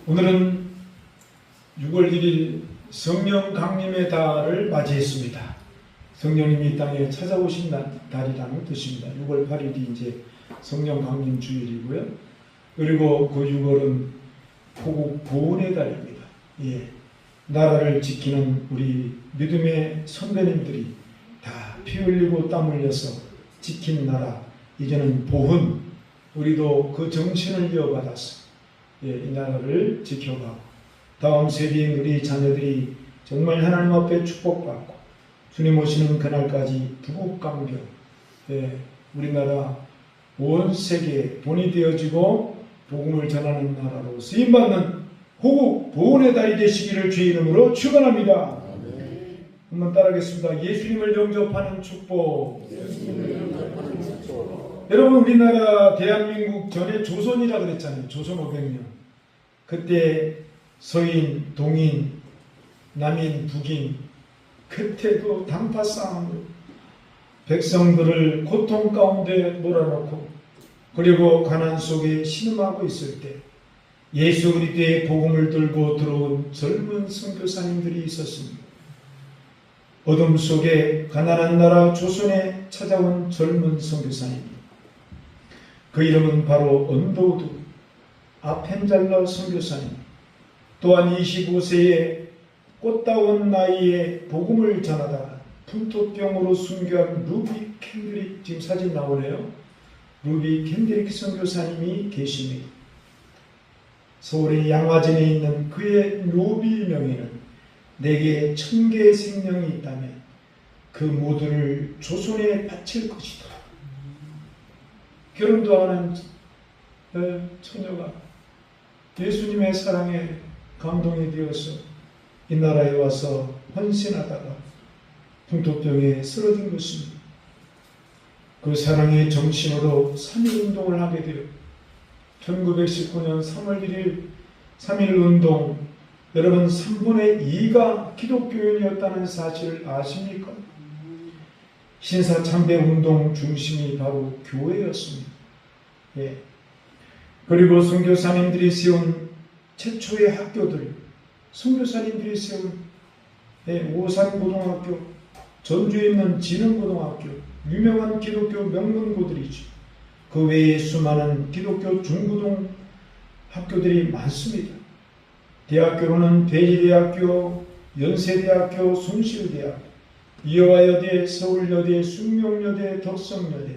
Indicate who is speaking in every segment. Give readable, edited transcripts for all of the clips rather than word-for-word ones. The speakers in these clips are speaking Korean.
Speaker 1: 오늘은 6월 1일 성령 강림의 달을 맞이했습니다. 성령님이 이 땅에 찾아오신 달이라는 뜻입니다. 6월 8일이 이제 성령 강림 주일이고요. 그리고 그 6월은 포국 보훈의 달입니다. 예. 나라를 지키는 우리 믿음의 선배님들이 다 피 흘리고 땀 흘려서 지킨 나라, 이제는 보훈, 우리도 그 정신을 이어받아서 이 나라를 지켜가고 다음 세대인 우리 자녀들이 정말 하나님 앞에 축복받고 주님 오시는 그날까지 부국강경, 우리나라 온 세계에 본이 되어지고 복음을 전하는 나라로 쓰임받는 호국 보훈의 달이 되시기를 주의 이름으로 축원합니다. 한번 따라하겠습니다. 예수님을 영접하는 축복. 여러분, 우리나라 대한민국 전에 조선이라 그랬잖아요. 조선 500년. 그때 서인, 동인, 남인, 북인, 그때도 당파 싸움으로 백성들을 고통 가운데 몰아넣고 그리고 가난 속에 신음하고 있을 때 예수 그리스도의 복음을 들고 들어온 젊은 선교사님들이 있었습니다. 어둠 속에 가난한 나라 조선에 찾아온 젊은 선교사님, 그 이름은 바로 언도우드 아펜잘러 선교사님, 또한 25세의 꽃다운 나이에 복음을 전하다가 풍토병으로 순교한 루비 캔드릭, 지금 사진 나오네요. 루비 캔드릭 선교사님이 계십니다. 서울의 양화진에 있는 그의 루비 명예는 내게 1000개의 생명이 있다면 그 모두를 조선에 바칠 것이다. 결혼도 안 한 처녀가 예수님의 사랑에 감동이 되어서 이 나라에 와서 헌신하다가 풍토병에 쓰러진 것입니다. 그 사랑의 정신으로 3.1운동을 하게 되어 1919년 3월 1일 3.1운동, 여러분 3분의 2가 기독교인이었다는 사실을 아십니까? 신사참배운동 중심이 바로 교회였습니다. 예. 그리고 선교사님들이 세운 최초의 학교들, 선교사님들이 세운 오산고등학교, 전주에 있는 진흥고등학교, 유명한 기독교 명문고들이죠. 그 외에 수많은 기독교 중고등 학교들이 많습니다. 대학교로는 대리대학교, 연세대학교, 숭실대학교, 이화여대, 서울여대, 숙명여대, 덕성여대,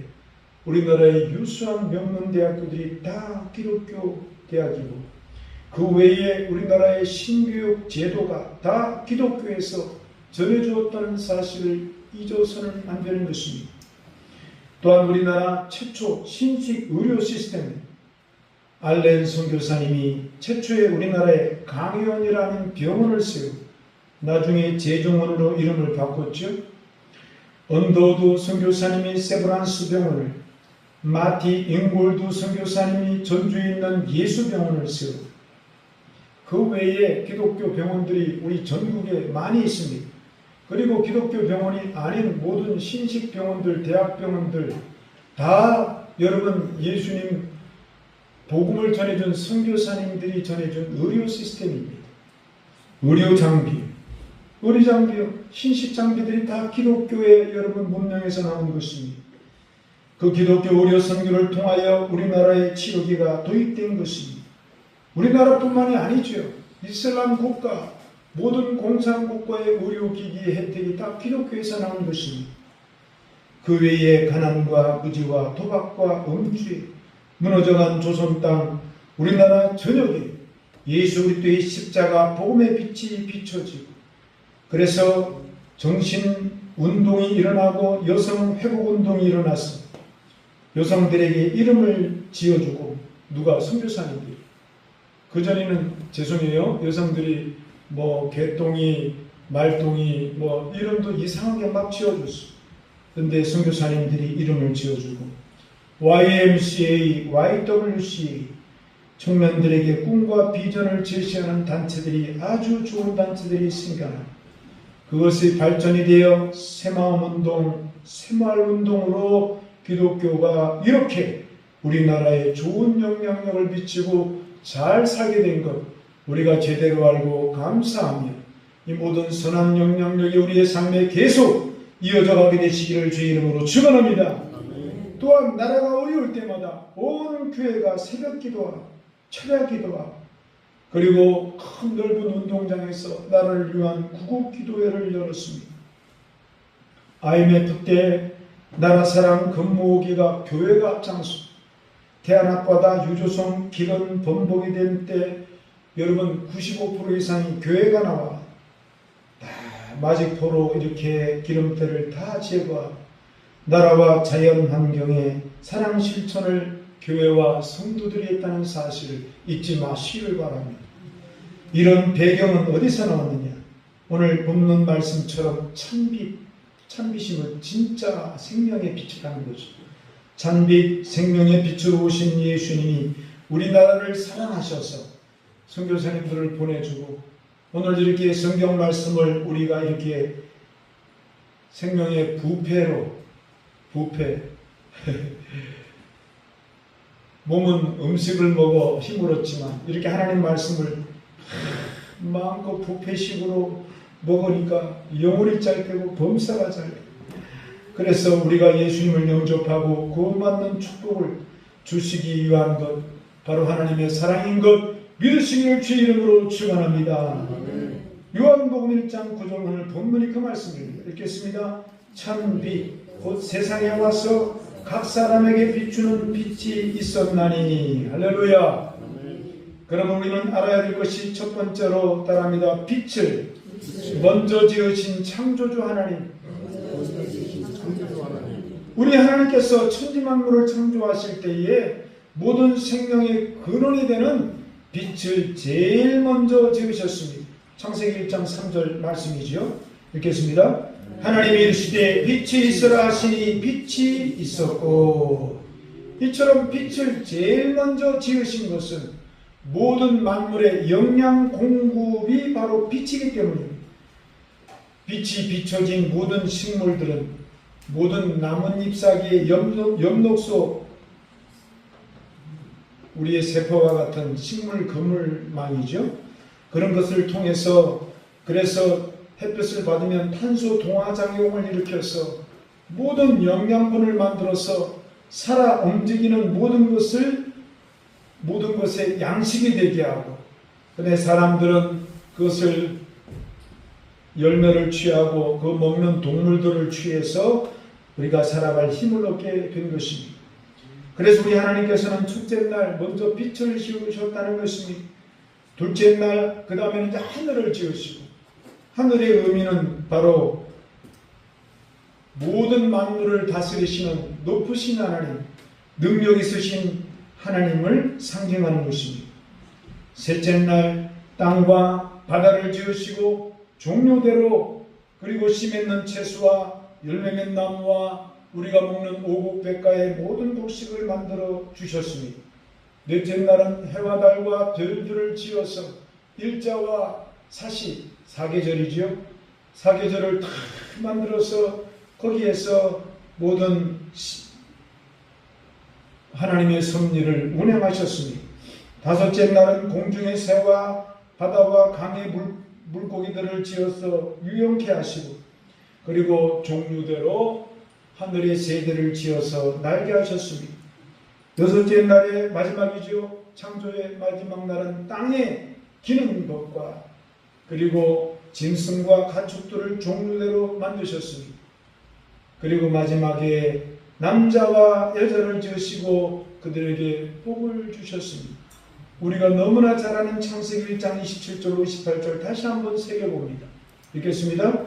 Speaker 1: 우리나라의 유수한 명문대학교들이 다 기독교 대학이고 그 외에 우리나라의 신교육 제도가 다 기독교에서 전해주었다는 사실을 잊어서는 안 되는 것입니다. 또한 우리나라 최초 신식 의료 시스템, 알렌 선교사님이 최초의 우리나라에 강의원이라는 병원을 세우고 나중에 재종원으로 이름을 바꿨죠. 언더우드 선교사님이 세브란스 병원을, 마티 잉골드 선교사님이 전주에 있는 예수병원을 세우고 그 외에 기독교 병원들이 우리 전국에 많이 있습니다. 그리고 기독교 병원이 아닌 모든 신식 병원들, 대학병원들 다 여러분 예수님 복음을 전해준 선교사님들이 전해준 의료 시스템입니다. 의료 장비, 신식 장비들이 다 기독교의 여러분 문명에서 나온 것입니다. 그 기독교 의료 선교를 통하여 우리나라의 치료기가 도입된 것입니다. 우리나라뿐만이 아니죠. 이슬람 국가, 모든 공산국가의 의료기기의 혜택이 다 기독교에서 나온 것입니다. 그 외에 가난과 무지와 도박과 음주에 무너져간 조선 땅, 우리나라 전역에 예수 그리스도의 십자가 복음의 빛이 비춰지고 그래서 정신운동이 일어나고 여성 회복운동이 일어나서 여성들에게 이름을 지어주고 누가 선교사님들이, 그전에는 죄송해요, 여성들이 뭐 개똥이, 말똥이 뭐 이름도 이상하게 막 지어줬어. 그런데 선교사님들이 이름을 지어주고 YMCA, YWCA, 청년들에게 꿈과 비전을 제시하는 단체들이, 아주 좋은 단체들이 생겨나고 그것이 발전이 되어 새마음운동, 새마을운동으로 기독교가 이렇게 우리나라에 좋은 영향력을 미치고 잘 살게 된 것, 우리가 제대로 알고 감사하며 이 모든 선한 영향력이 우리의 삶에 계속 이어져 가게 되시기를 주의 이름으로 축원합니다. 또한 나라가 어려울 때마다 온 교회가 새벽 기도와 철야 기도와 그리고 큰 넓은 운동장에서 나라를 위한 구국 기도회를 열었습니다. IMF 때 나라사랑 근무기가 교회가 앞장서 대한 앞바다 유조선 기름 번복이 된 때 여러분 95% 이상이 교회가 나와 마직포로 이렇게 기름때를 다 제거하고 나라와 자연 환경에 사랑 실천을 교회와 성도들이 했다는 사실을 잊지 마시기를 바랍니다. 이런 배경은 어디서 나왔느냐? 오늘 본문 말씀처럼 찬빛임을 진짜 생명의 빛이라는 거죠. 찬빛 생명의 빛으로 오신 예수님이 우리나라를 사랑하셔서 선교사님들을 보내주고 오늘 이렇게 성경 말씀을 우리가 이렇게 생명의 부패 몸은 음식을 먹어 힘을 얻지만 이렇게 하나님 말씀을 마음껏 부패식으로 먹으니까 영혼이 짧고 범사가 짧고 그래서 우리가 예수님을 영접하고 구원받는 축복을 주시기 위한 것 바로 하나님의 사랑인 것 믿으시기를 주의 이름으로 축원합니다. 요한복음 1장 9절 오늘 본문이 그 말씀입니다. 읽겠습니다. 찬빛 곧 세상에 와서 각 사람에게 비추는 빛이 있었나니 할렐루야. 그러면 우리는 알아야 될 것이 첫 번째로 따라합니다. 빛을 먼저 지으신 창조주 하나님. 우리 하나님께서 천지만물을 창조하실 때에 모든 생명의 근원이 되는 빛을 제일 먼저 지으셨습니다. 창세기 1장 3절 말씀이죠. 읽겠습니다. 하나님이 이르시되 빛이 있으라 하시니 빛이 있었고 이처럼 빛을 제일 먼저 지으신 것은 모든 만물의 영양 공급이 바로 빛이기 때문입니다. 빛이 비춰진 모든 식물들은 모든 나뭇 잎사귀의 엽록소 우리의 세포와 같은 식물 그물망이죠. 그런 것을 통해서 그래서 햇볕을 받으면 탄소 동화작용을 일으켜서 모든 영양분을 만들어서 살아 움직이는 모든 것의 양식이 되게 하고 근데 사람들은 그것을 열매를 취하고 그 먹는 동물들을 취해서 우리가 살아갈 힘을 얻게 된 것입니다. 그래서 우리 하나님께서는 첫째 날 먼저 빛을 지으셨다는 것입니다. 둘째 날 그 다음에는 이제 하늘을 지으시고 하늘의 의미는 바로 모든 만물을 다스리시는 높으신 하나님, 능력 있으신 하나님을 상징하는 것입니다. 셋째 날 땅과 바다를 지으시고 종류대로 그리고 씨 맺는 채소와 열매 맺는 나무와 우리가 먹는 오곡백과의 모든 곡식을 만들어 주셨습니다. 넷째 날은 해와 달과 별들을 지어서 일자와 사시, 사계절이지요. 사계절을 다 만들어서 거기에서 모든 하나님의 섭리를 운행하셨습니다. 다섯째 날은 공중의 새와 바다와 강의 물고기들을 지어서 유용케 하시고 그리고 종류대로 하늘의 새들을 지어서 날게 하셨습니다. 여섯째 날의 마지막이죠. 창조의 마지막 날은 땅에 기는 것과 그리고 짐승과 가축들을 종류대로 만드셨습니다. 그리고 마지막에 남자와 여자를 지으시고 그들에게 복을 주셨습니다. 우리가 너무나 잘 아는 창세기 1장 27절 28절 다시 한번 새겨봅니다. 읽겠습니다.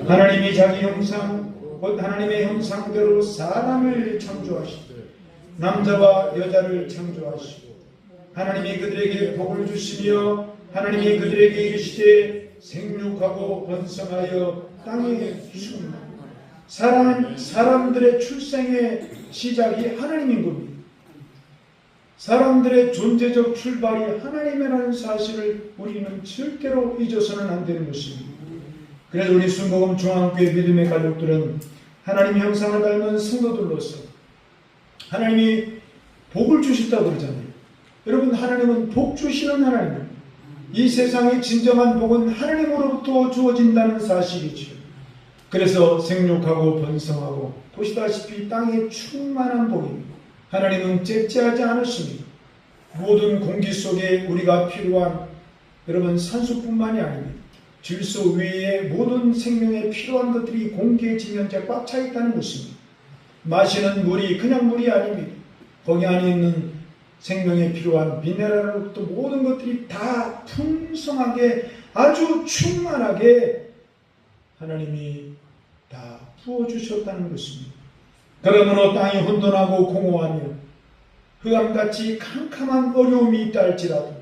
Speaker 1: 하나님이 자기 형상 곧 하나님의 형상대로 사람을 창조하시고 남자와 여자를 창조하시고 하나님이 그들에게 복을 주시며 하나님이 그들에게 이르시되 생육하고 번성하여 땅에 충만하라. 사람들의 출생의 시작이 하나님인 겁니다. 사람들의 존재적 출발이 하나님이라는 사실을 우리는 절대로 잊어서는 안 되는 것입니다. 그래서 우리 순복음 중앙교회 믿음의 가족들은 하나님의 형상을 닮은 성도들로서 하나님이 복을 주셨다고 그러잖아요. 여러분 하나님은 복 주시는 하나님입니다. 이 세상의 진정한 복은 하나님으로부터 주어진다는 사실이지요. 그래서 생육하고 번성하고 보시다시피 땅에 충만한 복입니다. 하나님은 째째하지 않으십니다. 모든 공기 속에 우리가 필요한 여러분 산소뿐만이 아닙니다. 질소 외에 모든 생명에 필요한 것들이 공기에 지면제 꽉 차 있다는 것입니다. 마시는 물이 그냥 물이 아닙니다. 거기 안에 있는 생명에 필요한 미네랄로부터 모든 것들이 다 풍성하게 아주 충만하게 하나님이 다 부어주셨다는 것입니다. 그러므로 땅이 혼돈하고 공허하며 흑암같이 캄캄한 어려움이 있다 할지라도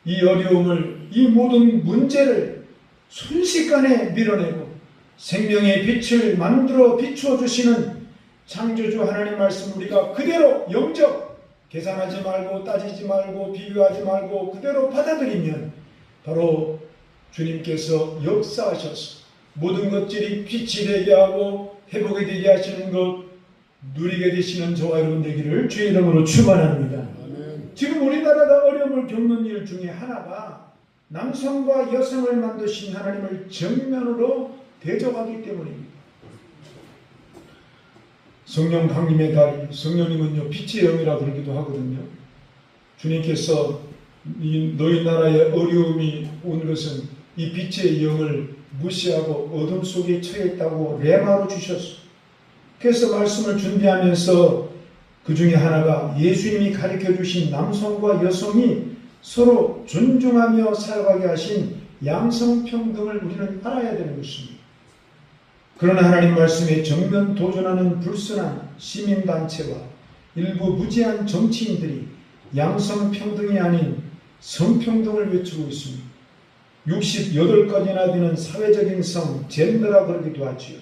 Speaker 1: 이 어려움을, 이 모든 문제를 순식간에 밀어내고 생명의 빛을 만들어 비추어 주시는 창조주 하나님 말씀 우리가 그대로 영접, 계산하지 말고 따지지 말고 비교하지 말고 그대로 받아들이면 바로 주님께서 역사하셔서 모든 것들이 빛이 되게 하고 회복이 되게 하시는 것 누리게 되시는 저와 여러분 되기를 주의 이름으로 축원합니다. 지금 우리나라가 어려움을 겪는 일 중에 하나가 남성과 여성을 만드신 하나님을 정면으로 대적하기 때문입니다. 성령 강림의 달, 성령님은요 빛의 영이라 그러기도 하거든요. 주님께서 너희 나라에 어려움이 온 것은 이 빛의 영을 무시하고 어둠 속에 처해 있다고 레마로 주셨어요. 그래서 말씀을 준비하면서 그 중에 하나가 예수님이 가르쳐 주신 남성과 여성이 서로 존중하며 살아가게 하신 양성평등을 우리는 알아야 되는 것입니다. 그러나 하나님 말씀에 정면 도전하는 불순한 시민단체와 일부 무지한 정치인들이 양성평등이 아닌 성평등을 외치고 있습니다. 68가지나 되는 사회적인 성, 젠더라 그러기도 하지요.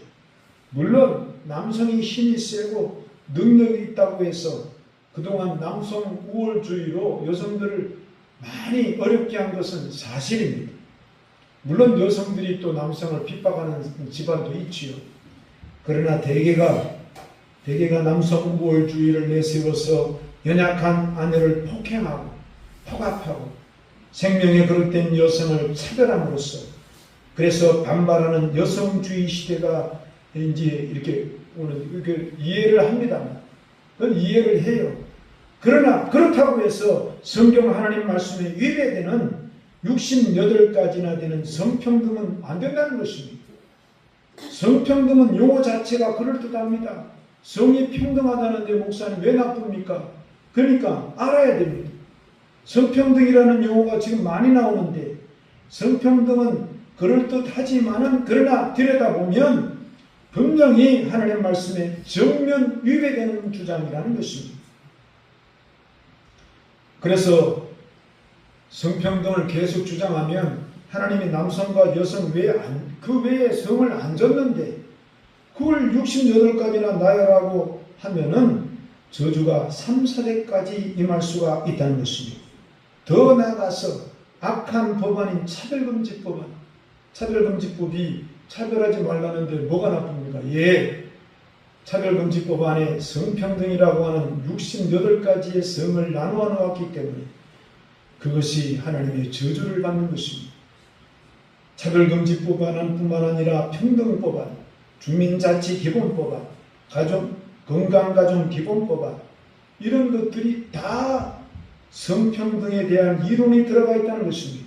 Speaker 1: 물론 남성이 힘이 세고 능력이 있다고 해서 그동안 남성 우월주의로 여성들을 많이 어렵게 한 것은 사실입니다. 물론 여성들이 또 남성을 핍박하는 집안도 있지요. 그러나 대개가 남성 우월주의를 내세워서 연약한 아내를 폭행하고 폭압하고 생명에 거듭된 여성을 차별함으로써 그래서 반발하는 여성주의 시대가 이제 이렇게 오늘 이해를 합니다. 그건 이해를 해요. 그러나 그렇다고 해서 성경 하나님 말씀에 위배되는 68가지나 되는 성평등은 안 된다는 것입니다. 성평등은 용어 자체가 그럴듯합니다. 성이 평등하다는데 목사님 왜 나쁩니까? 그러니까 알아야 됩니다. 성평등이라는 용어가 지금 많이 나오는데 성평등은 그럴듯하지만은 그러나 들여다보면 분명히 하나님 말씀에 정면 위배되는 주장이라는 것입니다. 그래서 성평등을 계속 주장하면 하나님이 남성과 여성 그 외에 성을 안 줬는데 그걸 68가지나 나열하고 하면은 저주가 3, 4대까지 임할 수가 있다는 것입니다. 더 나아가서 악한 법안인 차별금지법안, 차별금지법이 차별하지 말라는데 뭐가 나쁩니까? 예, 차별금지법 안에 성평등이라고 하는 68가지의 성을 나누어 놓았기 때문에 그것이 하나님의 저주를 받는 것입니다. 차별금지법안은 뿐만 아니라 평등법안, 주민자치기본법안, 건강가정기본법안 이런 것들이 다 성평등에 대한 이론이 들어가 있다는 것입니다.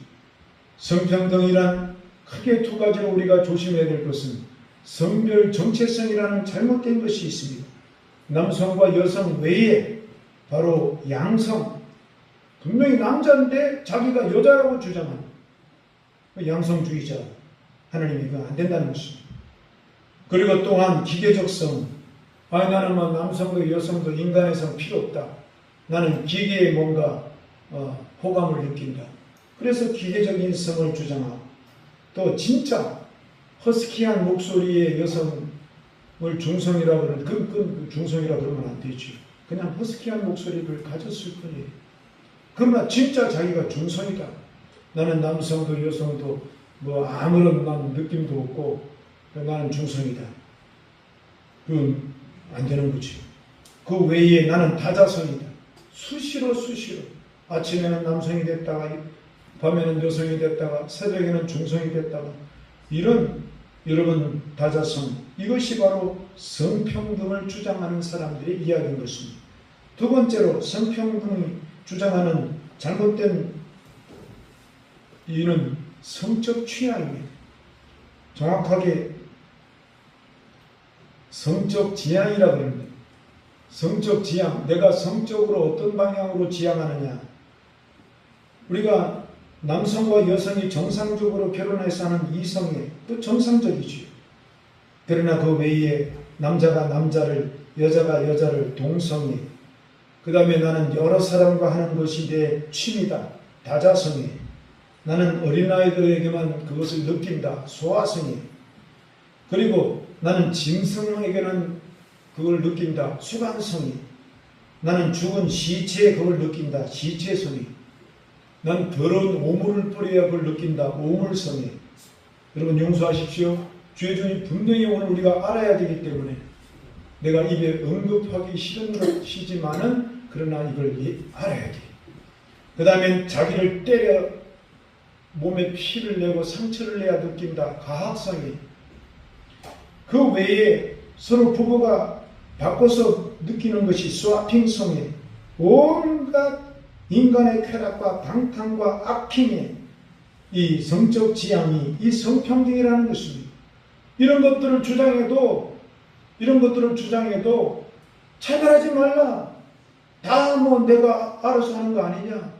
Speaker 1: 성평등이란 크게 두 가지로 우리가 조심해야 될 것은 성별 정체성이라는 잘못된 것이 있습니다. 남성과 여성 외에 바로 양성, 분명히 남자인데 자기가 여자라고 주장하는 양성주의자, 하나님이 그거 안 된다는 것입니다. 그리고 또한 기계적성, 나는 뭐 남성도 여성도 인간의 성 필요 없다. 나는 기계에 뭔가 호감을 느낀다. 그래서 기계적인 성을 주장하고 또 진짜 허스키한 목소리의 여성을 중성이라고 그러는 그 중성이라고 그러면 안 되죠. 그냥 허스키한 목소리를 가졌을 뿐이에요. 그러나 진짜 자기가 중성이다. 나는 남성도 여성도 뭐 아무런 난 느낌도 없고 나는 중성이다. 그건 안 되는 거지. 그 외에 나는 다자성이다. 수시로 아침에는 남성이 됐다가 밤에는 여성이 됐다가 새벽에는 중성이 됐다가 이런 여러분 다자성 이것이 바로 성평등을 주장하는 사람들의 이야기인 것입니다. 두 번째로 성평등 주장하는 잘못된 이유는 성적 취향입니다. 정확하게 성적 지향이라고 합니다. 성적 지향, 내가 성적으로 어떤 방향으로 지향하느냐. 우리가 남성과 여성이 정상적으로 결혼해서 하는 이성애, 또 정상적이지요. 그러나 그 외에 남자가 남자를, 여자가 여자를 동성애, 그 다음에 나는 여러 사람과 하는 것이 내 취미다, 다자성애, 나는 어린아이들에게만 그것을 느낀다, 소아성애, 그리고 나는 짐승에게는 그걸 느낀다, 수간성애, 나는 죽은 시체에 그걸 느낀다, 시체성애, 난 더러운 오물을 뿌려야 그걸 느낀다, 오물성애. 여러분 용서하십시오. 죄 중에 분명히 오늘 우리가 알아야 되기 때문에 내가 입에 언급하기 싫은 것이지만은 그러나 이걸 알아야 돼. 그 다음에 자기를 때려 몸에 피를 내고 상처를 내야 느낀다, 가학성애. 그 외에 서로 부부가 바꿔서 느끼는 것이 스와핑성애. 온갖 인간의 쾌락과 방탕과 악행의 이 성적 지향이 이 성평등이라는 것입니다. 이런 것들을 주장해도 차별하지 말라. 다 뭐 내가 알아서 하는 거 아니냐.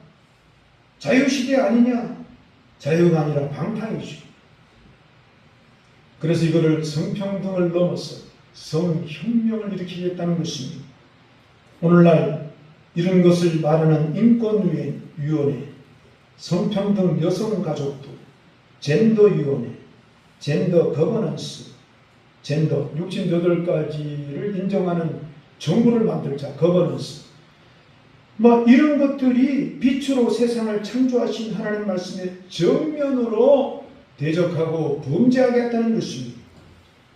Speaker 1: 자유시대 아니냐. 자유가 아니라 방탕이죠. 그래서 이거를 성평등을 넘어서 성혁명을 일으키겠다는 것입니다. 오늘날 이런 것을 말하는 인권위원회, 성평등 여성가족부, 젠더위원회, 젠더 거버넌스, 젠더 68가지를 인정하는 정부를 만들자, 거버넌스. 이런 것들이 빛으로 세상을 창조하신 하나님 말씀에 정면으로 대적하고 범죄하겠다는 것입니다.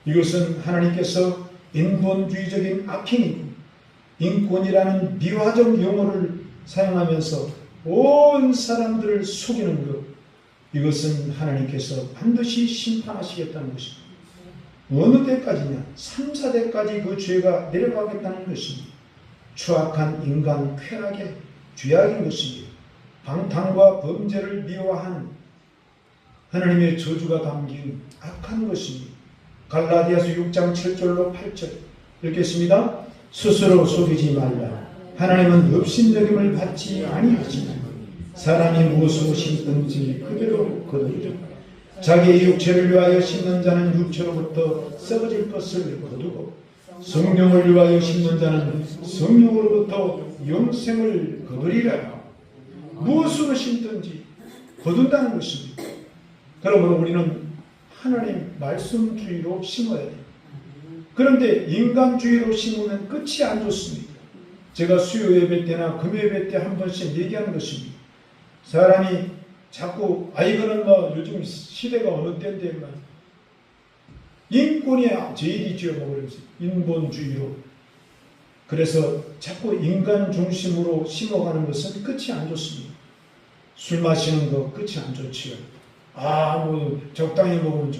Speaker 1: 이것은 하나님께서 인본주의적인 악행이고 인권이라는 미화적 용어를 사용하면서 온 사람들을 속이는 것, 이것은 하나님께서 반드시 심판하시겠다는 것입니다. 어느 때까지냐? 3, 4대까지 그 죄가 내려가겠다는 것입니다. 추악한 인간 쾌락의 죄악인 것입니다. 방탕과 범죄를 미화한 하나님의 저주가 담긴 악한 것입니다. 갈라디아서 6장 7절로 8절 읽겠습니다. 스스로 속이지 말라. 하나님은 업신여김을 받지 아니하지만 사람이 무엇으로 심든지 그대로 거두리라. 자기의 육체를 위하여 심는 자는 육체로부터 썩어질 것을 거두고 성령을 위하여 심는 자는 성령으로부터 영생을 거두리라. 무엇으로 심든지 거둔다는 것입니다. 그러므로 우리는 하나님 말씀주의로 심어야 돼요. 그런데 인간주의로 심으면 끝이 안 좋습니다. 제가 수요 예배 때나 금요 예배 때 한 번씩 얘기하는 것입니다. 사람이 자꾸 이거는 요즘 시대가 어느 때인데 인권이 제일이죠 그러면서 인본주의로. 그래서 자꾸 인간 중심으로 심어가는 것은 끝이 안 좋습니다. 술 마시는 거 끝이 안 좋지요. 적당히 먹으면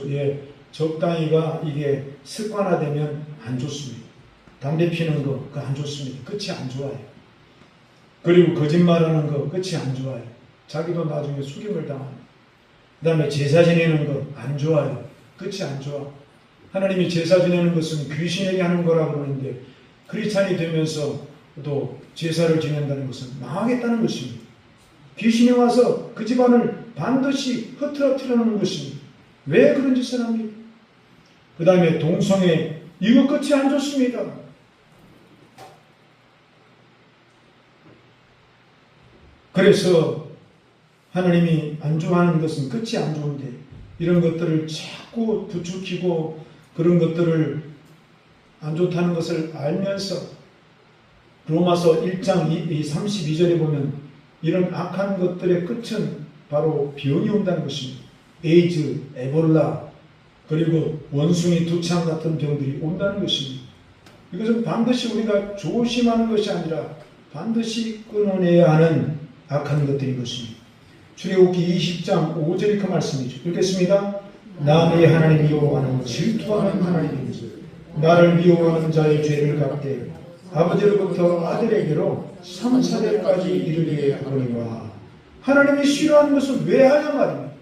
Speaker 1: 적당히가 이게 습관화되면 안 좋습니다. 담배 피는 거 그거 안 좋습니다. 끝이 안 좋아요. 그리고 거짓말하는 거 끝이 안 좋아요. 자기도 나중에 속임을 당합니다. 그 다음에 제사 지내는 거 안 좋아요. 끝이 안 좋아. 하나님이 제사 지내는 것은 귀신에게 하는 거라고 그러는데 크리스찬이 되면서 또 제사를 지낸다는 것은 망하겠다는 것입니다. 귀신이 와서 그 집안을 반드시 흐트러뜨려 놓는 것입니다. 왜 그런 짓을 합니까? 그 다음에 동성애, 이거 끝이 안 좋습니다. 그래서 하나님이 안 좋아하는 것은 끝이 안 좋은데 이런 것들을 자꾸 부추기고 그런 것들을 안 좋다는 것을 알면서 로마서 1장 32절에 보면 이런 악한 것들의 끝은 바로 병이 온다는 것입니다. 에이즈, 에볼라, 그리고 원숭이 두창 같은 병들이 온다는 것입니다. 이것은 반드시 우리가 조심하는 것이 아니라 반드시 끊어내야 하는 악한 것들인 것입니다. 출애굽기 20장 5절이 그 말씀이죠. 읽겠습니다. 나 내 하나님 여호와는 질투하는 하나님이니 나를 미워하는 자의 죄를 갚되 아버지로부터 아들에게로 3, 4대까지 이르게 하노니와. 하나님이 싫어하는 것은 왜 하냐 말입니다.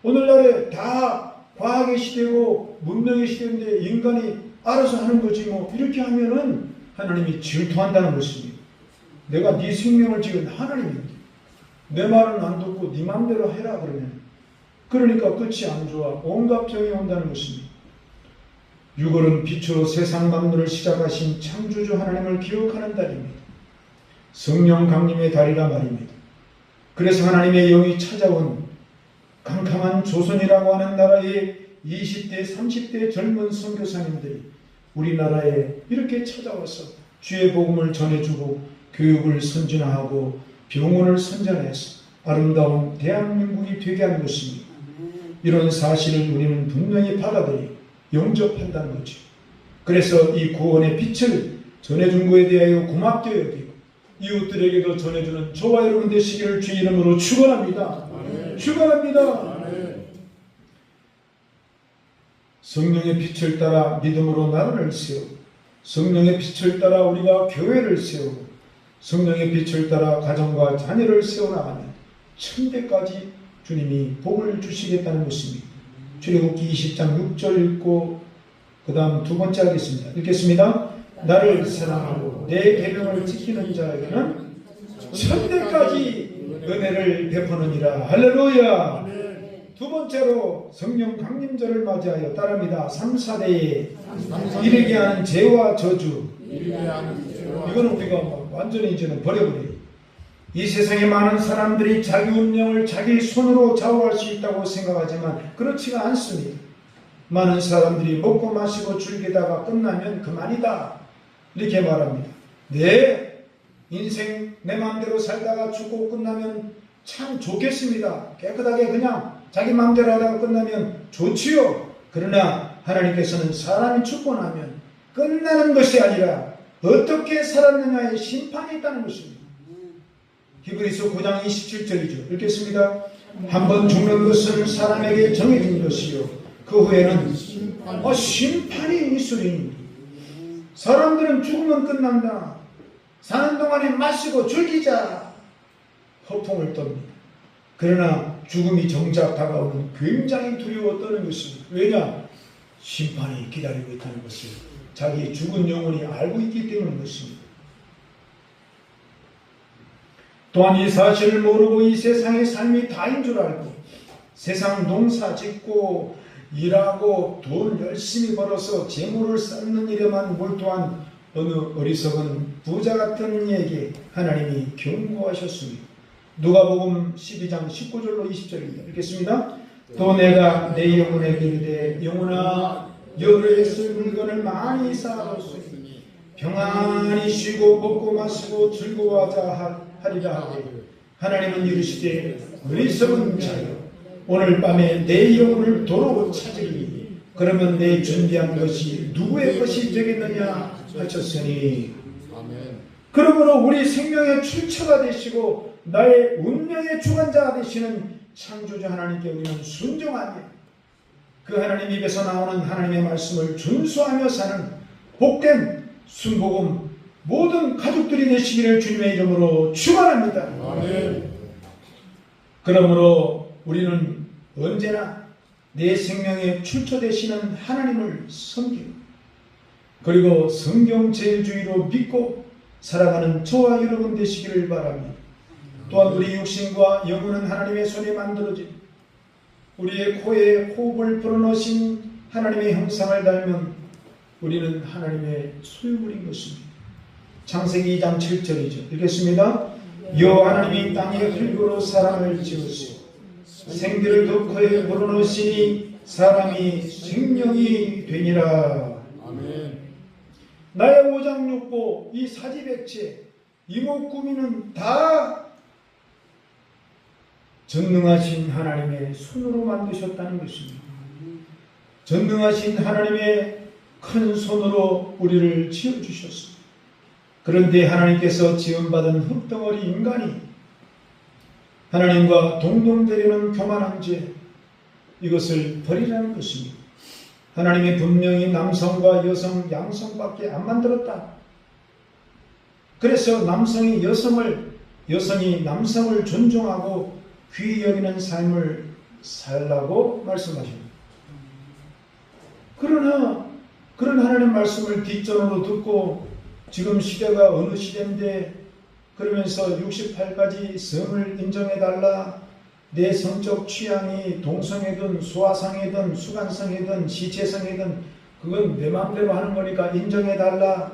Speaker 1: 오늘날에 다 과학의 시대고 문명의 시대인데 인간이 알아서 하는 거지 뭐 이렇게 하면은 하나님이 질투한다는 것입니다. 내가 네 생명을 지은 하나님인데 내 말은 안 듣고 네 마음대로 해라 그러면 그러니까 끝이 안 좋아. 온갖 병이 온다는 것입니다. 6월은 빛으로 세상 만물을 시작하신 창조주 하나님을 기억하는 달입니다. 성령 강림의 달이라 말입니다. 그래서 하나님의 영이 찾아온 캄캄한 조선이라고 하는 나라의 20대, 30대 젊은 선교사님들이 우리나라에 이렇게 찾아와서 주의 복음을 전해주고 교육을 선진화하고 병원을 선전해서 아름다운 대한민국이 되게 하는 것입니다. 이런 사실을 우리는 분명히 받아들이고 영접한다는 거죠. 그래서 이 구원의 빛을 전해준 것에 대하여 고맙게 여기고 이웃들에게도 전해주는 저와 여러분 되시기를 주의 이름으로 축원합니다. 축원합니다. 성령의 빛을 따라 믿음으로 나라를 세우고 성령의 빛을 따라 우리가 교회를 세우고 성령의 빛을 따라 가정과 자녀를 세워나가면 천대까지 주님이 복을 주시겠다는 것입니다. 출애굽기 20장 6절 읽고 그 다음 두 번째 하겠습니다. 읽겠습니다. 나를 사랑하고 내 계명을 지키는 자에게는 천대까지 은혜를 베푸느니라. 할렐루야. 두 번째로 성령 강림절을 맞이하여 따릅니다. 3, 4대에 이르게 하는 죄와 저주. 이거는 우리가 완전히 이제는 버려버려요. 이 세상에 많은 사람들이 자기 운명을 자기 손으로 좌우할 수 있다고 생각하지만 그렇지가 않습니다. 많은 사람들이 먹고 마시고 즐기다가 끝나면 그만이다 이렇게 말합니다. 내 인생 내 마음대로 살다가 죽고 끝나면 참 좋겠습니다. 깨끗하게 그냥 자기 마음대로 하다가 끝나면 좋지요. 그러나 하나님께서는 사람이 죽고 나면 끝나는 것이 아니라 어떻게 살았느냐에 심판이 있다는 것입니다. 히브리서 9장 27절이죠. 읽겠습니다. 한번 죽는 것은 사람에게 정해진 것이요 그 후에는 심판이 있으리니. 사람들은 죽으면 끝난다. 사는 동안에 마시고 즐기자 허풍을 떱니다. 그러나 죽음이 정작 다가오면 굉장히 두려워 떠는 것입니다. 왜냐? 심판이 기다리고 있다는 것을 자기 죽은 영혼이 알고 있기 때문인 것입니다. 또한 이 사실을 모르고 이 세상의 삶이 다인 줄 알고 세상 농사 짓고 일하고 돈 열심히 벌어서 재물을 쌓는 일에만 몰두한 어느 어리석은 부자 같은 이에게 하나님이 경고하셨습니다. 누가복음 12장 19절로 20절입니다. 읽겠습니다. 또 내가 내 영혼에게 이르되 영혼아 여러 쓸 물건을 많이 쌓아뒀으니 평안히 쉬고 먹고 마시고 즐거워하자 하리라 하되 하나님은 이르시되 어리석은 자여 오늘 밤에 내 영혼을 도로 찾으리니 그러면 내 준비한 것이 누구의 것이 되겠느냐 하셨으니. 그러므로 우리 생명의 출처가 되시고 나의 운명의 주관자가 되시는 창조주 하나님께 우리는 순종하며 그 하나님 입에서 나오는 하나님의 말씀을 준수하며 사는 복된 순복음 모든 가족들이 되시기를 주님의 이름으로 축원합니다. 아멘. 그러므로 우리는 언제나 내 생명의 출처 되시는 하나님을 섬기고 그리고 성경 제일주의로 믿고 살아가는 저와 여러분 되시기를 바랍니다. 또한 우리 육신과 영혼은 하나님의 손에 만들어진 우리의 코에 호흡을 불어넣으신 하나님의 형상을 닮은 우리는 하나님의 소유물인 것입니다. 창세기 2장 7절이죠. 읽겠습니다. 여호와 하나님이 땅에 흙으로 사람을 지으시고 생기를 그 코에 불어넣으시니 사람이 생명이 되니라. 아멘. 나의 오장육부 이 사지백체 이목구미는 다 전능하신 하나님의 손으로 만드셨다는 것입니다. 전능하신 하나님의 큰 손으로 우리를 지어주셨습니다. 그런데 하나님께서 지음받은 흙덩어리 인간이 하나님과 동등되려는 교만한 죄, 이것을 버리라는 것입니다. 하나님이 분명히 남성과 여성, 양성밖에 안 만들었다. 그래서 남성이 여성이 남성을 존중하고 귀히 여기는 삶을 살라고 말씀하십니다. 그러나 그런 하나님 말씀을 뒷전으로 듣고 지금 시대가 어느 시대인데 그러면서 68가지 성을 인정해달라, 내 성적 취향이 동성애든 수화상이든 수간성이든 시체성이든 그건 내 마음대로 하는 거니까 인정해달라.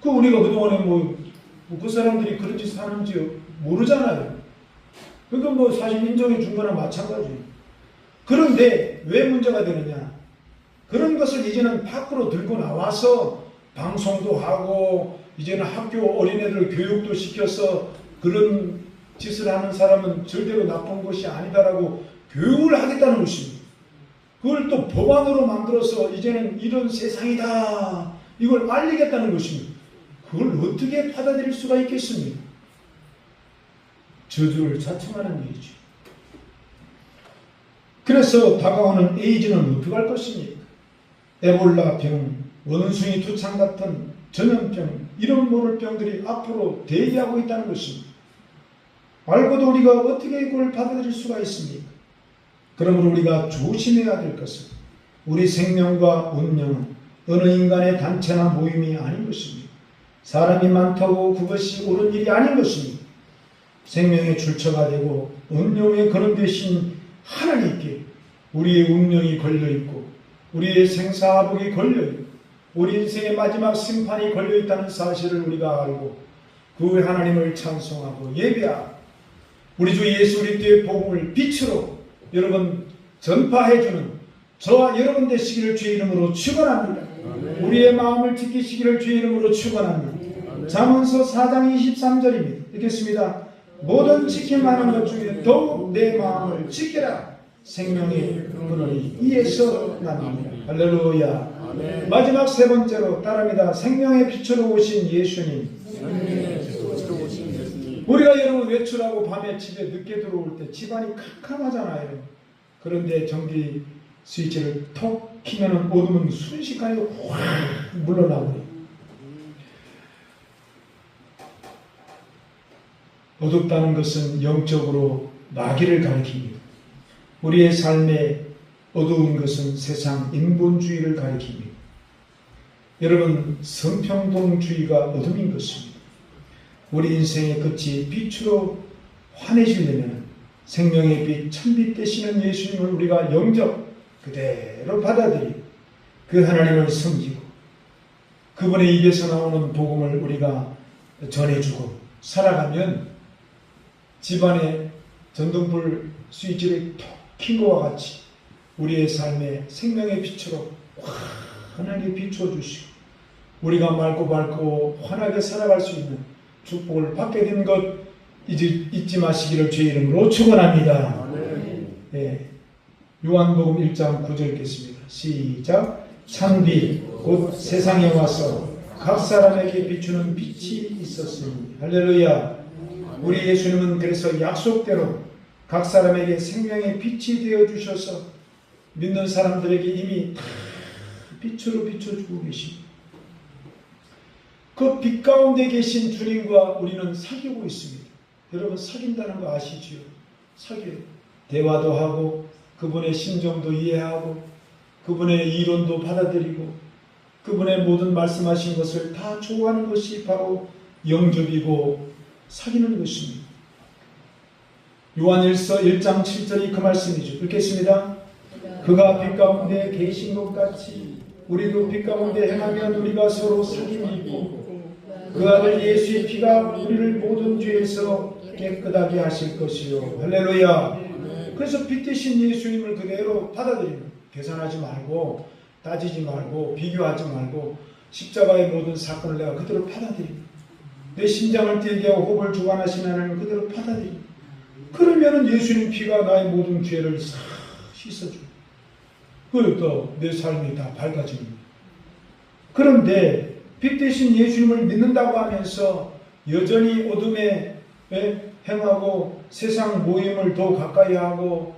Speaker 1: 그 우리가 그동안에 그 사람들이 그런 짓 하는지 모르잖아요. 그러니까 사실 인정해 준 거나 마찬가지예요. 그런데 왜 문제가 되느냐? 그런 것을 이제는 밖으로 들고 나와서 방송도 하고 이제는 학교 어린애들 교육도 시켜서 그런 짓을 하는 사람은 절대로 나쁜 것이 아니다라고 교육을 하겠다는 것입니다. 그걸 또 법안으로 만들어서 이제는 이런 세상이다 이걸 알리겠다는 것입니다. 그걸 어떻게 받아들일 수가 있겠습니까? 저주를 자청하는 일이죠. 그래서 다가오는 에이즈는 어떻게 할 것입니까? 에볼라 병, 원숭이 투창 같은 전염병, 이런 모를 병들이 앞으로 대기하고 있다는 것입니다. 알고도 우리가 어떻게 이걸 받아들일 수가 있습니까? 그러므로 우리가 조심해야 될 것은 우리 생명과 운명은 어느 인간의 단체나 모임이 아닌 것입니다. 사람이 많다고 그것이 옳은 일이 아닌 것입니다. 생명의 출처가 되고 운명의 근원 되신 하나님께 우리의 운명이 걸려있고 우리의 생사복이 걸려있고 우리 인생의 마지막 심판이 걸려있다는 사실을 우리가 알고 그 하나님을 찬송하고 예배하고 우리 주 예수 그리스도의 복음을 빛으로 여러분 전파해주는 저와 여러분 되시기를 주의 이름으로 축원합니다. 우리의 마음을 지키시기를 주의 이름으로 축원합니다. 잠언서 4장 23절입니다. 읽겠습니다. 모든 지킴하는 것 중에 더욱 내 마음을 지키라. 생명의 근원이 이에서 납니다. 할렐루야. 아멘. 마지막 세 번째로 따라합니다. 생명의 빛으로 오신 예수님. 우리가 여러분 외출하고 밤에 집에 늦게 들어올 때 집안이 캄캄하잖아요. 그런데 전기 스위치를 톡 키면은 어둠은 순식간에 확 물러나버려요. 어둡다는 것은 영적으로 마귀를 가리킵니다. 우리의 삶에 어두운 것은 세상 인본주의를 가리킵니다. 여러분, 성평등주의가 어둠인 것입니다. 우리 인생의 끝이 빛으로 환해지려면 생명의 빛, 참빛 되시는 예수님을 우리가 영접 그대로 받아들이고 그 하나님을 섬기고 그분의 입에서 나오는 복음을 우리가 전해주고 살아가면 집안에 전등불 스위치를 톡 킨 것과 같이 우리의 삶에 생명의 빛으로 환하게 비춰주시고 우리가 맑고 밝고 환하게 살아갈 수 있는 축복을 받게 된 것 잊지 마시기를 주의 이름으로 축원합니다. 네. 요한복음 1장 9절 읽겠습니다. 시작. 참빛 곧 세상에 와서 각 사람에게 비추는 빛이 있었으니. 할렐루야. 우리 예수님은 그래서 약속대로 각 사람에게 생명의 빛이 되어주셔서 믿는 사람들에게 이미 다 빛으로 비춰주고 계십니다. 그 빛 가운데 계신 주님과 우리는 사귀고 있습니다. 여러분 사귄다는 거 아시지요? 사귀어요. 대화도 하고 그분의 심정도 이해하고 그분의 이론도 받아들이고 그분의 모든 말씀하신 것을 다 좋아하는 것이 바로 영접이고 사귀는 것입니다. 요한일서 1장 7절이 그 말씀이죠. 읽겠습니다. 그가 빛 가운데 계신 것 같이 우리도 빛 가운데 행하면 우리가 서로 사귐이 있고 그 아들 예수의 피가 우리를 모든 죄에서 깨끗하게 하실 것이요. 할렐루야. 그래서 빛 대신 예수님을 그대로 받아들이는, 계산하지 말고 따지지 말고 비교하지 말고 십자가의 모든 사건을 내가 그대로 받아들이는, 내 심장을 뛰게 하고 호흡을 주관하시는 하나님을 그대로 받아들이는, 그러면은 예수님 피가 나의 모든 죄를 싹 씻어줘요. 그리고 또 내 삶이 다 밝아집니다. 그런데 빛 대신 예수님을 믿는다고 하면서 여전히 어둠에 행하고 세상 모임을 더 가까이 하고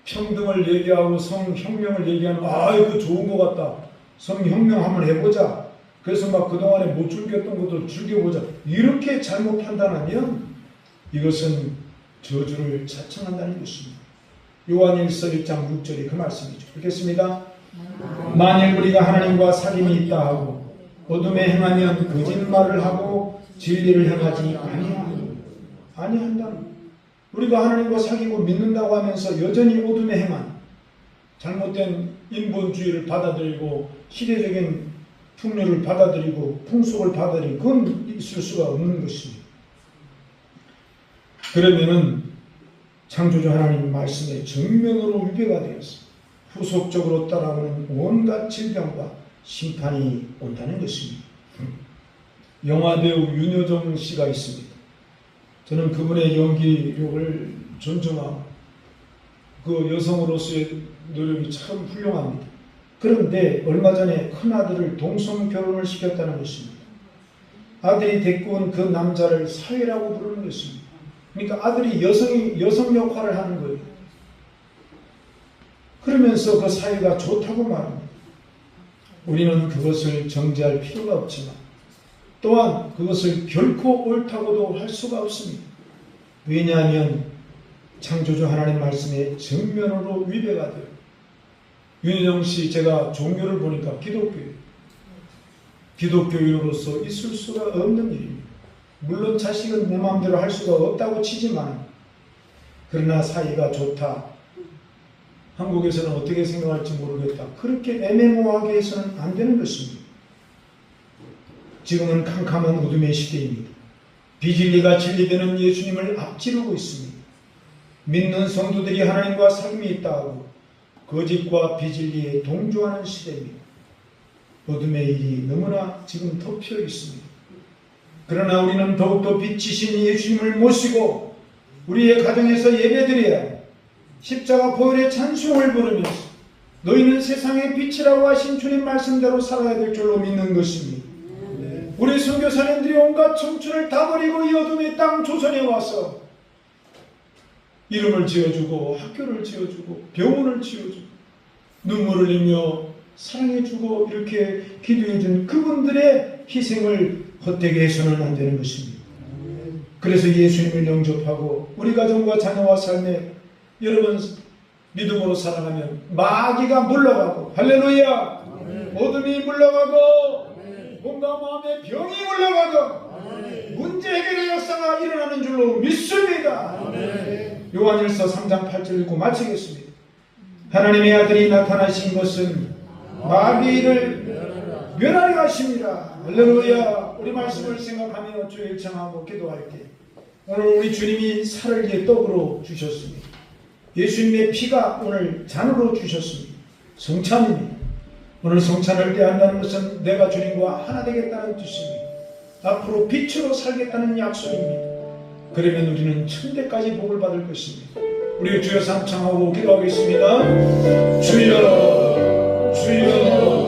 Speaker 1: 성평등을 얘기하고 성혁명을 얘기하는 이거 좋은 것 같다. 성혁명 한번 해보자. 그래서 막 그동안에 못 즐겼던 것도 즐겨보자. 이렇게 잘못 판단하면 이것은 저주를 자청한다는 것입니다. 요한일서 1장 6절이 그 말씀이죠. 읽겠습니다. 만일 우리가 하나님과 사귐이 있다 하고 어둠에 행하면 거짓말을 하고 진리를 행하지 아니한다. 우리가 하나님과 사귀고 믿는다고 하면서 여전히 어둠에 행한 잘못된 인본주의를 받아들이고 시대적인 풍류를 받아들이고 풍속을 받아들이고 그건 있을 수가 없는 것입니다. 그러면은 창조주 하나님 말씀에 정면으로 위배가 되었습니다. 후속적으로 따라오는 온갖 질병과 심판이 온다는 것입니다. 영화배우 윤여정 씨가 있습니다. 저는 그분의 연기력을 존중하고 그 여성으로서의 노력이 참 훌륭합니다. 그런데 얼마 전에 큰아들을 동성 결혼을 시켰다는 것입니다. 아들이 데리고 온 그 남자를 사위라고 부르는 것입니다. 그러니까 아들이 여성 역할을 하는 거예요. 그러면서 그 사위가 좋다고 말합니다. 우리는 그것을 정죄할 필요가 없지만 또한 그것을 결코 옳다고도 할 수가 없습니다. 왜냐하면 창조주 하나님 말씀에 정면으로 위배가 돼요. 윤여정 씨 제가 종교를 보니까 기독교인으로서 있을 수가 없는 일입니다. 물론 자식은 내 마음대로 할 수가 없다고 치지만 그러나 사이가 좋다. 한국에서는 어떻게 생각할지 모르겠다. 그렇게 애매모호하게 해서는 안 되는 것입니다. 지금은 캄캄한 어둠의 시대입니다. 비진리가 진리되는 예수님을 앞지르고 있습니다. 믿는 성도들이 하나님과 사귐이 있다 하고 거짓과 비진리에 동조하는 시대입니다. 어둠의 일이 너무나 지금 덮여 있습니다. 그러나 우리는 더욱더 빛이신 예수님을 모시고 우리의 가정에서 예배드려야 십자가 보혈의 찬송을 부르면서 너희는 세상의 빛이라고 하신 주님 말씀대로 살아야 될 줄로 믿는 것입니다. 우리 선교사님들이 온갖 청춘을 다 버리고 이 어둠의 땅 조선에 와서 이름을 지어주고 학교를 지어주고 병원을 지어주고 눈물을 흘리며 사랑해주고 이렇게 기도해준 그분들의 희생을 헛되게 해서는 안 되는 것입니다. 그래서 예수님을 영접하고 우리 가정과 자녀와 삶에 여러분 믿음으로 살아가면 마귀가 물러가고 할렐루야 어둠이 물러가고 뭔가 마음에 병이 물러가고 문제 해결의 역사가 일어나는 줄로 믿습니다. 요한일서 3장 8절 읽고 마치겠습니다. 하나님의 아들이 나타나신 것은 마귀를 멸하려 하십니다. 할렐루야. 우리 말씀을 생각하며 주의 청하고 기도할게. 오늘 우리 주님이 살을 위해 떡으로 주셨습니다. 예수님의 피가 오늘 잔으로 주셨습니다. 성찬입니다. 오늘 성찬을 때한다는 것은 내가 주님과 하나 되겠다는 뜻입니다. 앞으로 빛으로 살겠다는 약속입니다. 그러면 우리는 천대까지 복을 받을 것입니다. 우리 주여 삼창하고 기도하겠습니다. 주여 주여